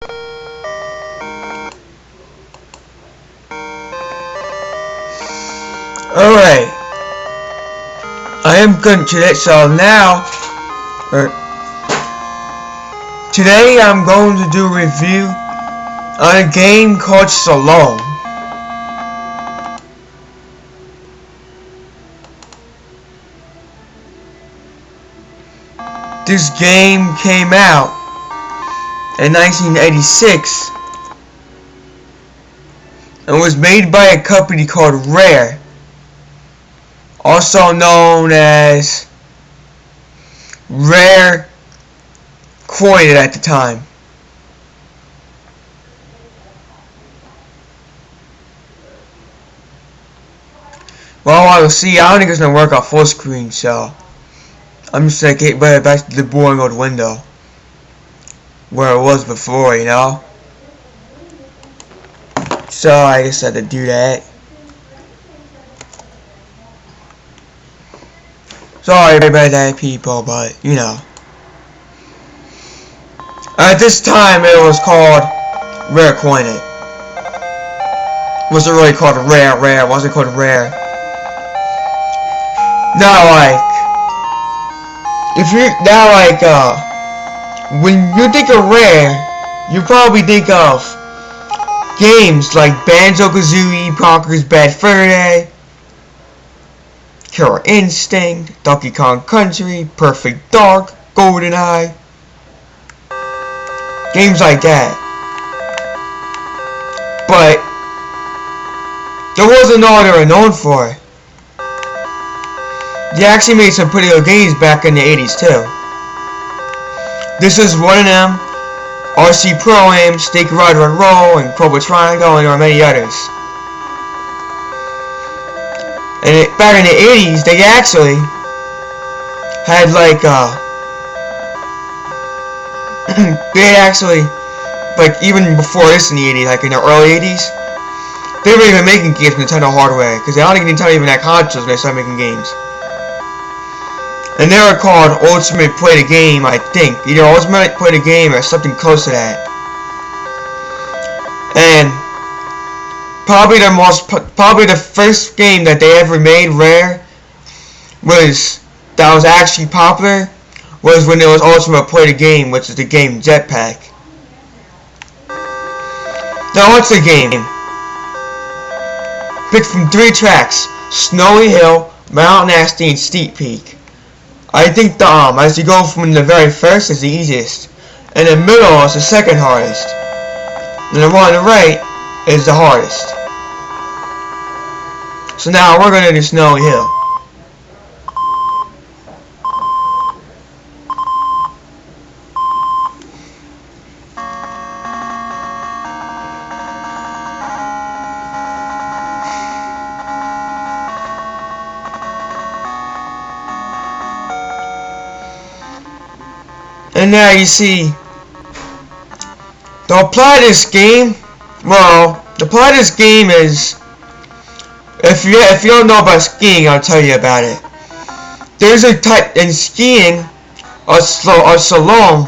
Alright, I am going to it, so now, today I'm going to do a review on a game called Slalom. This game came out in 1986 and was made by a company called Rare, also known as Rare Coin at the time. Well, I will see. I don't think it's gonna work on full screen, so I'm just gonna get back to the boring old window where it was before, you know. So I just had to do that. Sorry about that, people, but you know. At this time, it was called Rare Coin. It wasn't really called Rare. It wasn't called Rare. Now, when you think of Rare, you probably think of games like Banjo-Kazooie, Conker's Bad Fur Day, Killer Instinct, Donkey Kong Country, Perfect Dark, GoldenEye, games like that. But there wasn't all they were known for. They actually made some pretty good games back in the 80s too. This is one of them. RC Pro-Am, Snake Rider and Roll, and Cobra Triangle, and there are many others. And back in the 80s, they actually had even before this in the 80s, like in the early 80s, they were even making games with Nintendo hardware, because I don't think Nintendo even had consoles when they started making games. And they were called Ultimate Play the Game, I think. Either Ultimate Play the Game or something close to that. And probably the first game that they ever made, Rare, that was actually popular, was when it was Ultimate Play the Game, which is the game Jetpack. Now what's the game? Picked from 3 tracks: Snowy Hill, Mount Nasty, and Steep Peak. I think as you go from the very first is the easiest, and the middle is the second hardest, and the one on the right is the hardest. So now we're gonna do Snowy Hill. And now you see, the plot of this game, is, if you don't know about skiing, I'll tell you about it. There's a type in skiing, or slalom,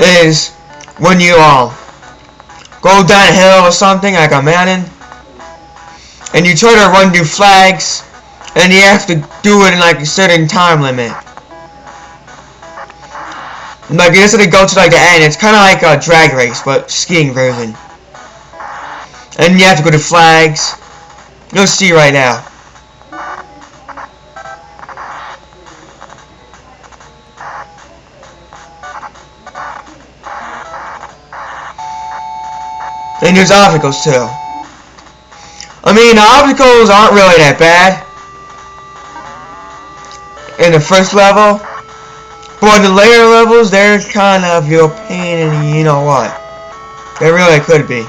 is when you go down a hill or something like a mountain, and you try to run through flags, and you have to do it in like a certain time limit. Like, you just have to go to like the end. It's kind of like a drag race, but skiing version. And you have to go to flags. You'll see right now. And there's obstacles too. I mean, the obstacles aren't really that bad in the first level. But the later levels, they're kind of your pain in the you know what. They really could be.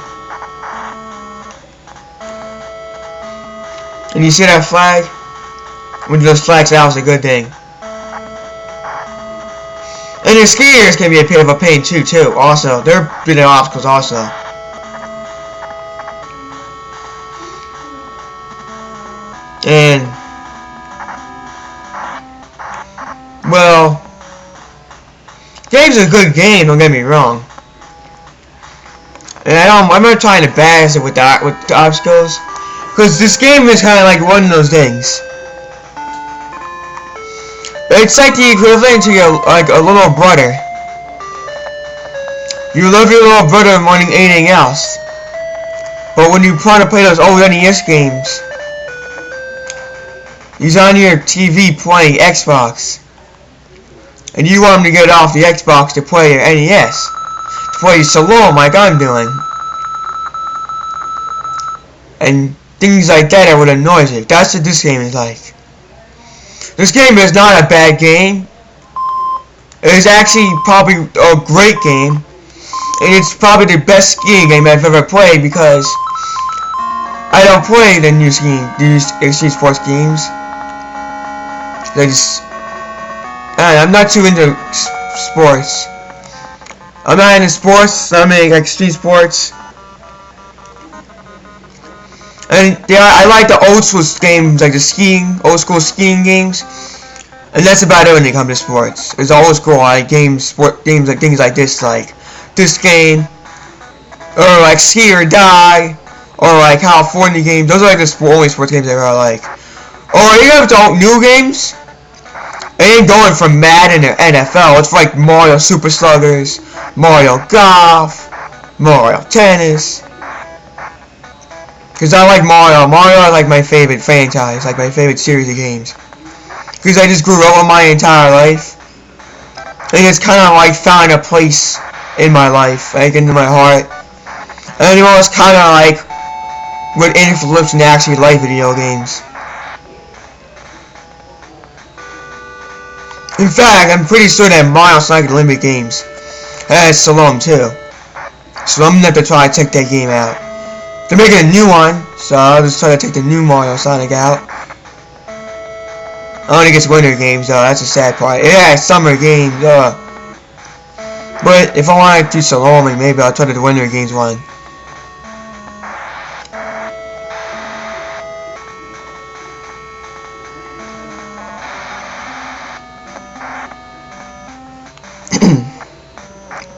And you see that flag? When those flags out was a good thing. And the skiers can be a bit of a pain too. Also, they're bit of obstacles also. And well, game's a good game, don't get me wrong. And I'm not trying to balance it with the obstacles, because this game is kind of like one of those things. It's like the equivalent to your a little brother. You love your little brother more than anything else, but when you try to play those old NES games, he's on your TV playing Xbox, and you want him to get off the Xbox to play your NES, to play Slalom like I'm doing, and things like that would annoy you. That's what this game is like. This game is not a bad game. It is actually probably a great game, and it's probably the best skiing game I've ever played, because I don't play the new extreme sports games. I'm not too into sports. I'm not into sports. I'm into extreme sports. And yeah, I like the old school games, like the old school skiing games. And that's about it when it comes to sports. It's old school like sport games like things like this game, or like Ski or Die, or like California games. Those are like the only sports games that I like. Or you have the new games. It ain't going from Madden or NFL. It's like Mario Super Sluggers, Mario Golf, Mario Tennis. Because I like Mario. Mario is like my favorite franchise, like my favorite series of games. Because I just grew up with my entire life. And it's kind of like found a place in my life, like into my heart. And it was kind of like what influenced me to actually like video games. In fact, I'm pretty sure that Mario's Sonic Olympic games has Slalom too. So I'm gonna have to try to check that game out. They're making a new one, so I'll just try to take the new Mario Sonic out. I only get winter games though, that's a sad part. Yeah, summer games, But if I want to do Slalom, maybe I'll try the winter games one.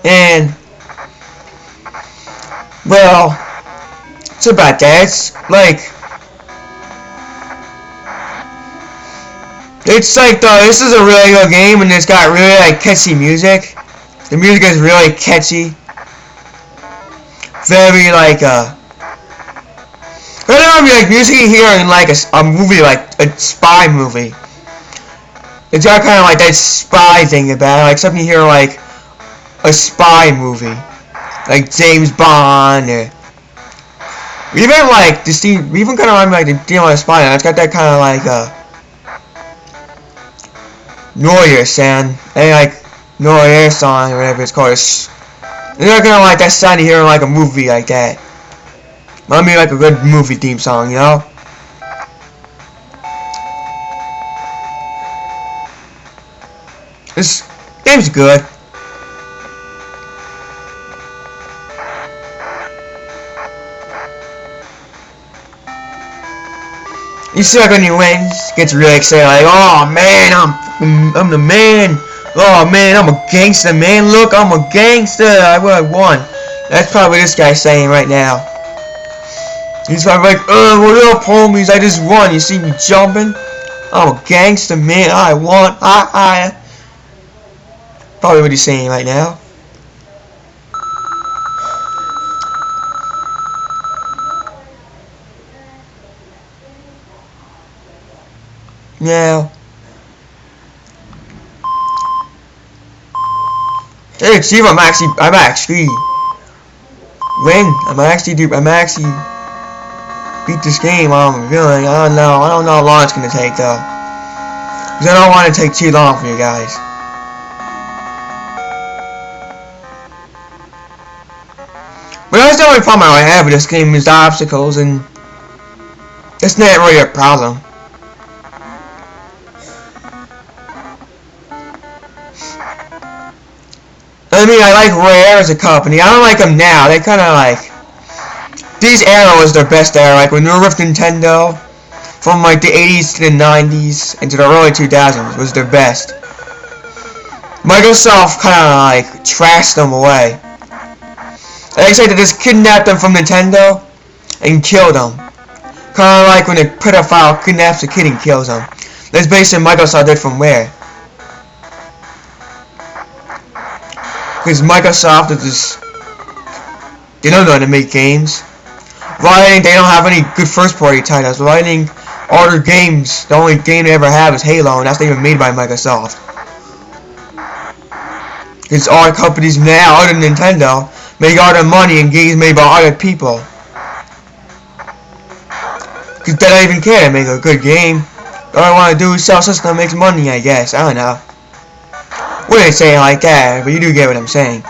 And well, it's about that. It's like this is a really good game, and it's got really like catchy music. The music is really catchy. Very like I don't know, like music you hear in like a movie, like a spy movie. It's got kind of like that spy thing about it, like something you hear like a spy movie, like James Bond, or even like the scene, even kind of like the Deal on a Spy. It's got that kind of like Noir sound, and like Noir song or whatever it's called. It's not kind of like that sound you hear in like a movie like that. Might be like a good movie theme song, you know. This game's good. You see, like when he wins, gets really excited, like, oh man, I'm the man. Oh man, I'm a gangster, man. Look, I'm a gangster. I won. That's probably what this guy's saying right now. He's probably like, what up, homies? I just won. You see me jumping? I'm a gangster, man. I won. Probably what he's saying right now. Now, hey, Steve, I'm actually beat this game. I'm feeling. I don't know how long it's gonna take though, because I don't want to take too long for you guys. But that's the only problem I have with this game is the obstacles, and that's not really a problem. I mean, I like Rare as a company. I don't like them now. They kind of like... These Arrow is their best era. Like, when they were with Nintendo, from like the 80s to the 90s, into the early 2000s, was their best. Microsoft kind of like trashed them away. They say they just kidnapped them from Nintendo and killed them. Kind of like when a pedophile kidnaps a kid and kills them. That's basically Microsoft did from where? Because Microsoft is just, they don't know how to make games. Why they don't have any good first party titles? Why all their games, the only game they ever have is Halo, and that's not even made by Microsoft. Because all companies now, other than Nintendo, make all their money in games made by other people. Because they don't even care to make a good game. All I want to do is sell system that makes money, I guess. I don't know. Wouldn't say it like that, but you do get what I'm saying.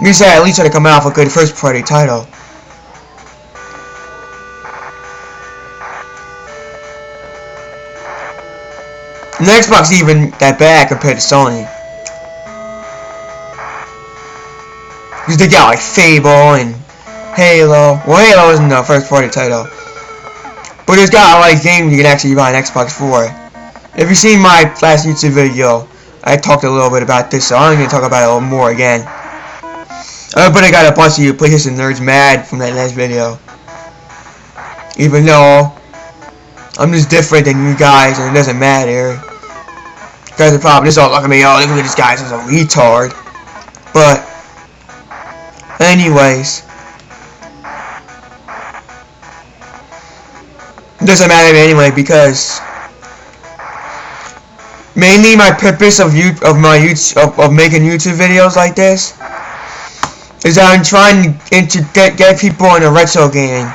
You say at least try to come out with a good first party title. And the Xbox isn't even that bad compared to Sony. Because they got like Fable and Halo. Well, Halo isn't a first party title. But it's got like games you can actually buy an Xbox for. If you've seen my last YouTube video, I talked a little bit about this, so I'm going to talk about it a little more again. But I got a bunch of you PlayStation nerds mad from that last video. Even though I'm just different than you guys, and it doesn't matter. You guys are probably just all look at me, oh, look at this guy, he's a retard. But, anyways, it doesn't matter anyway, because mainly my purpose of making YouTube videos like this is that I'm trying to get people in a retro game.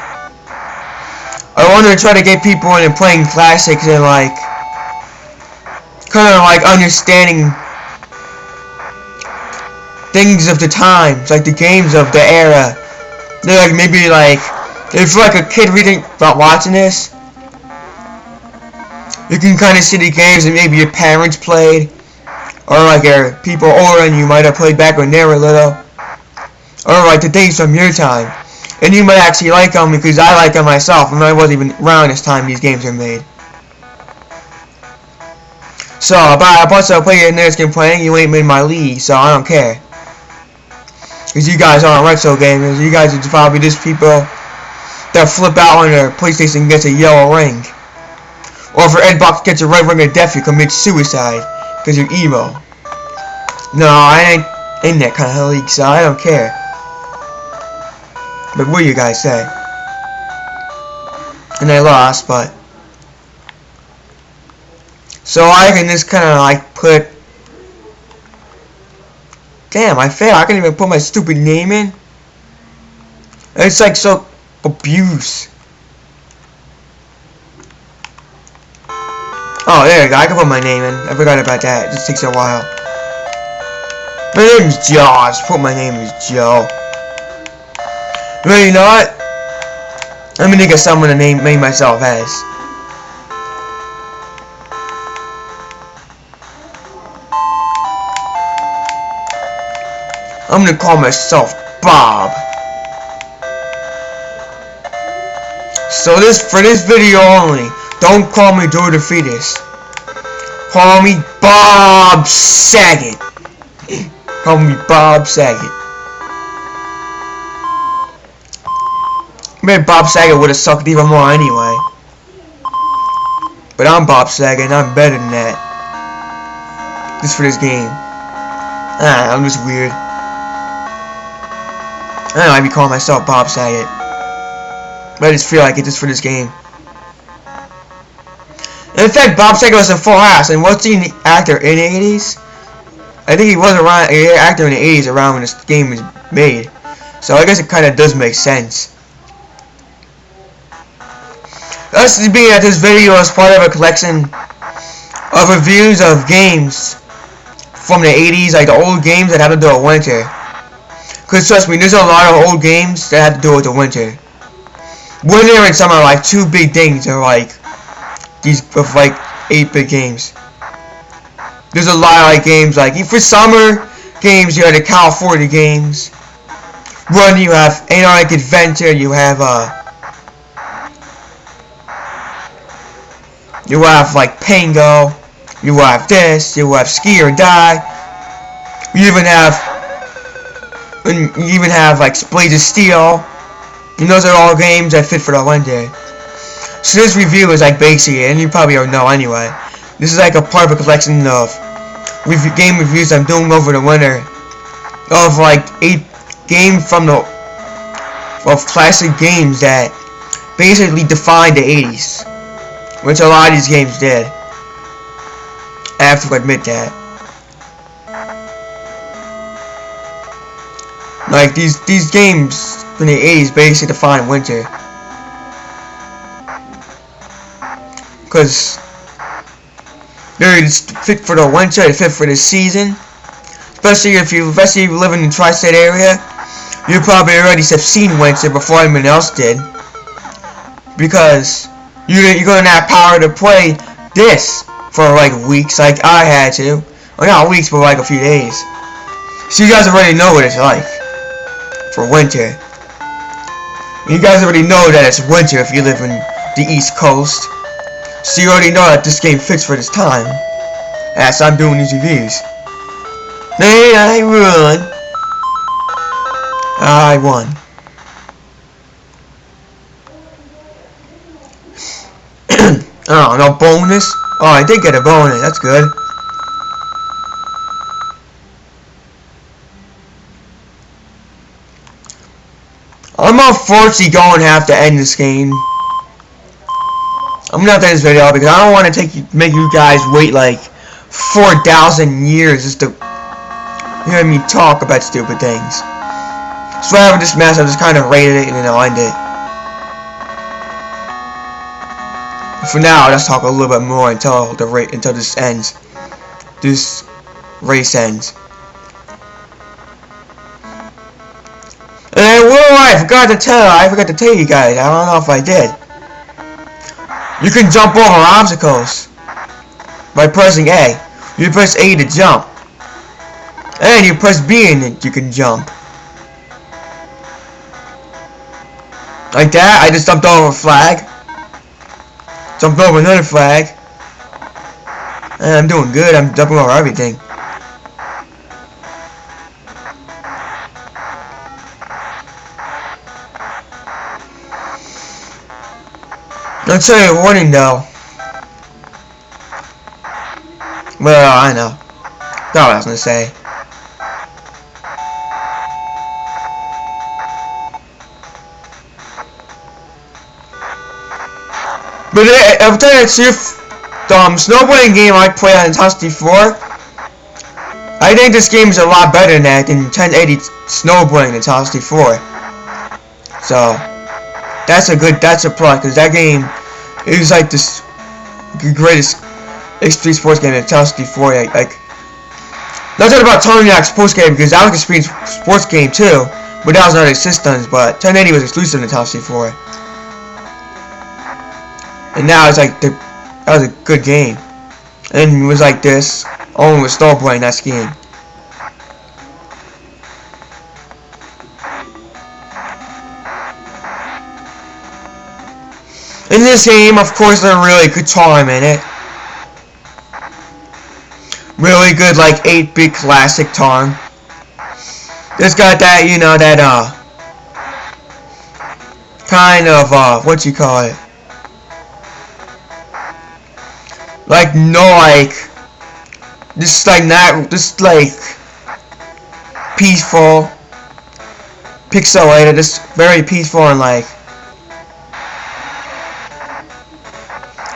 I want to try to get people into playing classics and like kind of like understanding things of the times, like the games of the era. They're like maybe like if like a kid reading about watching this, you can kind of see the games that maybe your parents played, or like your people older than you might have played back when they were little, or like the things from your time. And you might actually like them because I like them myself, and I wasn't even around this time these games were made. So, but a bunch of players nerds complaining you ain't made my league, so I don't care. Because you guys aren't retro gamers, you guys are probably just people that flip out when their PlayStation gets a yellow ring. Or if your Xbox gets a red ring of death, you commit suicide because you're emo. No, I ain't in that kind of league, so I don't care. But what do you guys say? And I lost, but so I can just kind of like put. Damn, I failed. I can't even put my stupid name in. It's like so abuse. Oh, there you go. I can put my name in. I forgot about that. It just takes a while. My name's Joe. I just put my name as Joe. Well, you know what? I'm gonna think of someone to name myself as. I'm gonna call myself Bob. So for this video only, don't call me Joe the Fetus. Call me Bob Saget. Call me Bob Saget. Maybe Bob Saget would have sucked even more anyway. But I'm Bob Saget and I'm better than that. Just for this game. I'm just weird. I don't know, I'd be calling myself Bob Saget. But I just feel like it just for this game. And in fact, Bob Saget was in Full House, and wasn't he an actor in the 80s? I think he was an actor in the 80s around when this game was made. So I guess it kind of does make sense. Us being that this video is part of a collection of reviews of games from the 80s, like the old games that have to do with winter. Because trust me, there's a lot of old games that have to do with the winter. Winter and summer are like two big things. They're like these of like 8-bit games. There's a lot of like games like for summer games you have the California games. One you have Anarchic Adventure. You have like Pango. You have this. You have Ski or Die. You even have And you even have like Blades of Steel. And those are all games that fit for the winter. So this review is like basic, and you probably already know anyway. This is like a part of a collection of game reviews I'm doing over the winter of like 8 games of classic games that basically defined the 80s, which a lot of these games did. I have to admit that. Like these games from the 80s basically define winter, because they're fit for the winter, they fit for the season. Especially if you live in the tri-state area, you probably already have seen winter before anyone else did, because you're gonna have power to play this for like weeks, like I had to. Well, not weeks, but like a few days. So you guys already know what it's like for winter. You guys already know that it's winter if you live in the East Coast. So you already know that this game fits for this time, as I'm doing these reviews. Hey, I won. Oh, no bonus? Oh, I did get a bonus, that's good. I'm unfortunately going to have to end this game. I'm gonna have to end this video because I don't want to make you guys wait like 4,000 years just to hear me talk about stupid things. So after this mess, I just kind of rated it and then I'll end it. For now, let's talk a little bit more until this ends. This race ends. And I forgot to tell you guys. I don't know if I did. You can jump over obstacles by pressing A. You press A to jump, and you press B and you can jump. Like that. I just jumped over a flag. Jumped over another flag. And I'm doing good. I'm jumping over everything. I'll tell you a warning though. Well, I know. That's what I was gonna say. But I'll tell you the truth, snowboarding game I play on Nintendo 64, I think this game is a lot better than 1080 snowboarding Nintendo 64. So that's a plus, because that game is like the greatest extreme sports game in Nintendo 64. Like, not talking about Tony Hawk's sports game, because that was an extreme sports game too, but that was on other systems. But 1080 was exclusive to Nintendo 64, and now it's like that was a good game, and it was like this only with snowboarding that skiing. In this game, of course, there's a really good time in it. Really good, like, 8-bit classic time. It's got that, you know, that, kind of, what you call it? Like, no, like, just, like, not, just, like, peaceful, pixelated, just very peaceful and, like,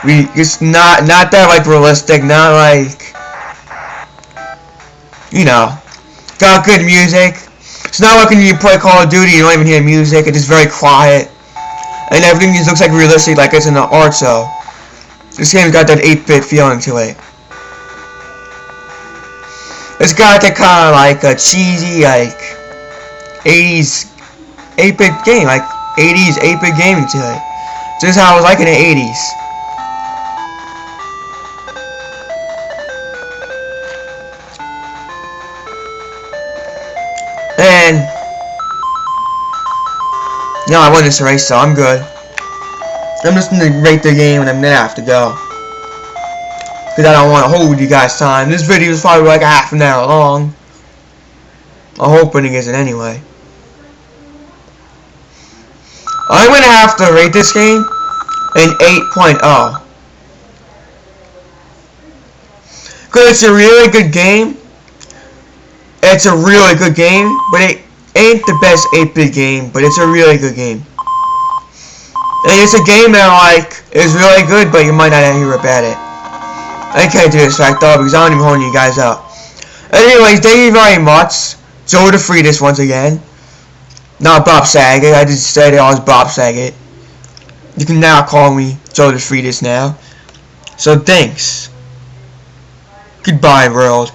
it's not that like realistic, not like, you know, got good music. It's not like when you play Call of Duty, you don't even hear music. It's just very quiet, and everything just looks like realistic, like it's in an art show. This game's got that 8-bit feeling to it. It's got that kind of like a cheesy, like 80s 8-bit game, like 80s 8-bit gaming to it. This is how it was like in the 80s. And no, I won this race, so I'm good. I'm just gonna rate the game and I'm gonna have to go, because I don't want to hold you guys' time. This video is probably like a half an hour long. I'm hoping it isn't anyway. I'm gonna have to rate this game an 8.0. Because it's a really good game. It's a really good game, but it ain't the best 8-bit game, but it's a really good game. And it's a game that, like, is really good, but you might not hear about it. I can't do this fact though, because I'm not even holding you guys up. Anyways, thank you very much. Joe the Freedist once again. Not Bob Saget, I just said I was Bob Saget. You can now call me Joe the Freedist now. So thanks. Goodbye, world.